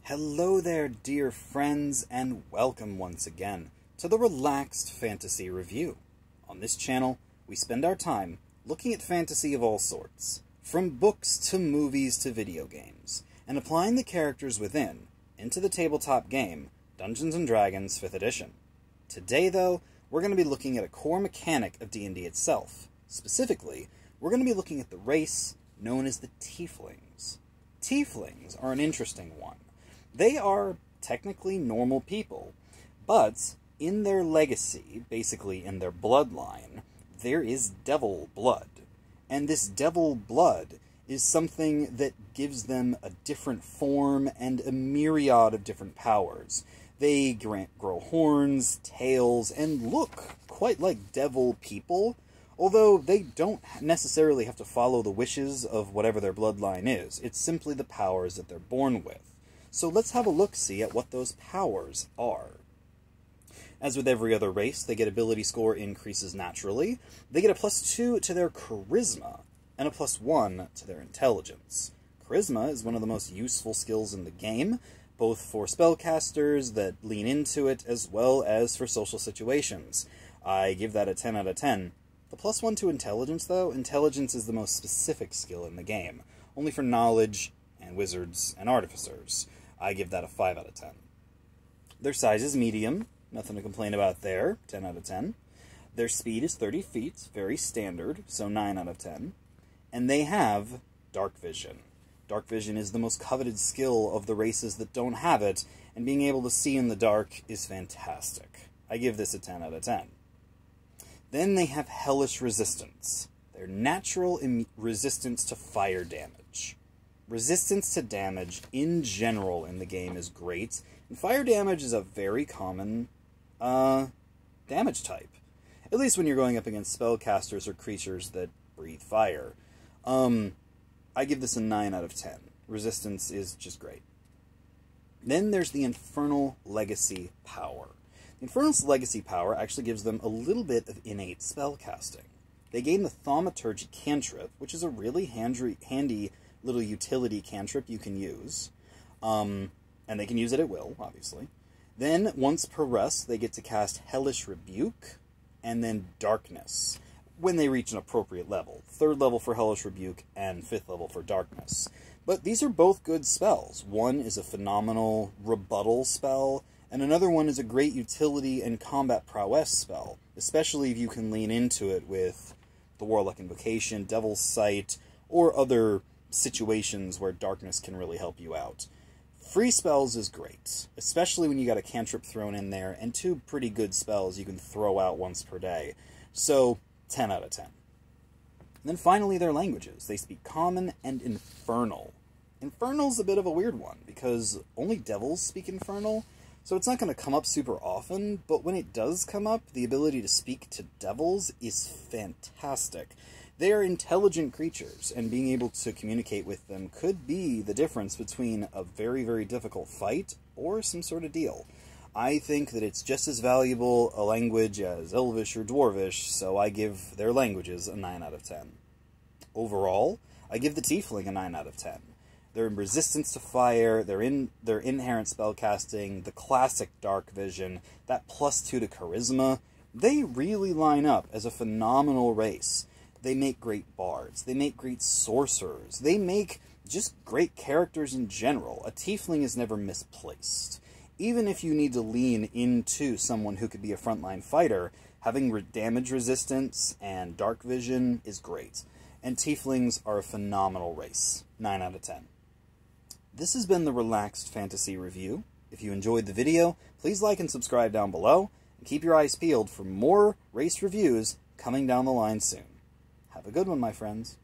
Hello there, dear friends, and welcome once again to the Relaxed Fantasy Review. On this channel, we spend our time looking at fantasy of all sorts, from books to movies to video games, and applying the characters within into the tabletop game Dungeons & Dragons 5th edition. Today, though, we're going to be looking at a core mechanic of D&D itself. Specifically, we're going to be looking at the race known as the Tieflings. Tieflings are an interesting one. They are technically normal people, but in their legacy, basically in their bloodline, there is devil blood. And this devil blood is something that gives them a different form and a myriad of different powers. They grow horns, tails, and look quite like devil people, although they don't necessarily have to follow the wishes of whatever their bloodline is. It's simply the powers that they're born with. So let's have a look-see at what those powers are. As with every other race, they get ability score increases naturally. They get a +2 to their charisma, and a +1 to their intelligence. Charisma is one of the most useful skills in the game, both for spellcasters that lean into it, as well as for social situations. I give that a 10 out of 10. The +1 to intelligence, though, intelligence is the most specific skill in the game, only for knowledge and wizards and artificers. I give that a 5 out of 10. Their size is medium, nothing to complain about there, 10 out of 10. Their speed is 30 feet, very standard, so 9 out of 10. And they have dark vision. Dark vision is the most coveted skill of the races that don't have it, and being able to see in the dark is fantastic. I give this a 10 out of 10. Then they have hellish resistance. Their natural resistance to fire damage. Resistance to damage, in general, in the game is great, and fire damage is a very common damage type. At least when you're going up against spellcasters or creatures that breathe fire. I give this a 9 out of 10. Resistance is just great. Then there's the Infernal Legacy power. The Infernal Legacy power actually gives them a little bit of innate spellcasting. They gain the Thaumaturgy cantrip, which is a really handy little utility cantrip you can use. And they can use it at will, obviously. Then, once per rest, they get to cast Hellish Rebuke, and then Darkness, when they reach an appropriate level. 3rd level for Hellish Rebuke, and 5th level for Darkness. But these are both good spells. One is a phenomenal rebuttal spell, and another one is a great utility and combat prowess spell, especially if you can lean into it with the Warlock Invocation, Devil's Sight, or other situations where darkness can really help you out. Free spells is great, especially when you got a cantrip thrown in there, and 2 pretty good spells you can throw out once per day. So, 10 out of 10. And then finally, their languages. They speak Common and Infernal. Infernal's a bit of a weird one, because only devils speak Infernal, so it's not going to come up super often, but when it does come up, the ability to speak to devils is fantastic. They are intelligent creatures, and being able to communicate with them could be the difference between a very, very difficult fight or some sort of deal. I think that it's just as valuable a language as Elvish or Dwarvish, so I give their languages a 9 out of 10. Overall, I give the Tiefling a 9 out of 10. Their resistance to fire, their inherent spellcasting, the classic dark vision, that +2 to charisma, they really line up as a phenomenal race. They make great bards. They make great sorcerers. They make just great characters in general. A Tiefling is never misplaced. Even if you need to lean into someone who could be a frontline fighter, having damage resistance and dark vision is great. And Tieflings are a phenomenal race. 9 out of 10. This has been the Relaxed Fantasy Review. If you enjoyed the video, please like and subscribe down below, and keep your eyes peeled for more race reviews coming down the line soon. Have a good one, my friends.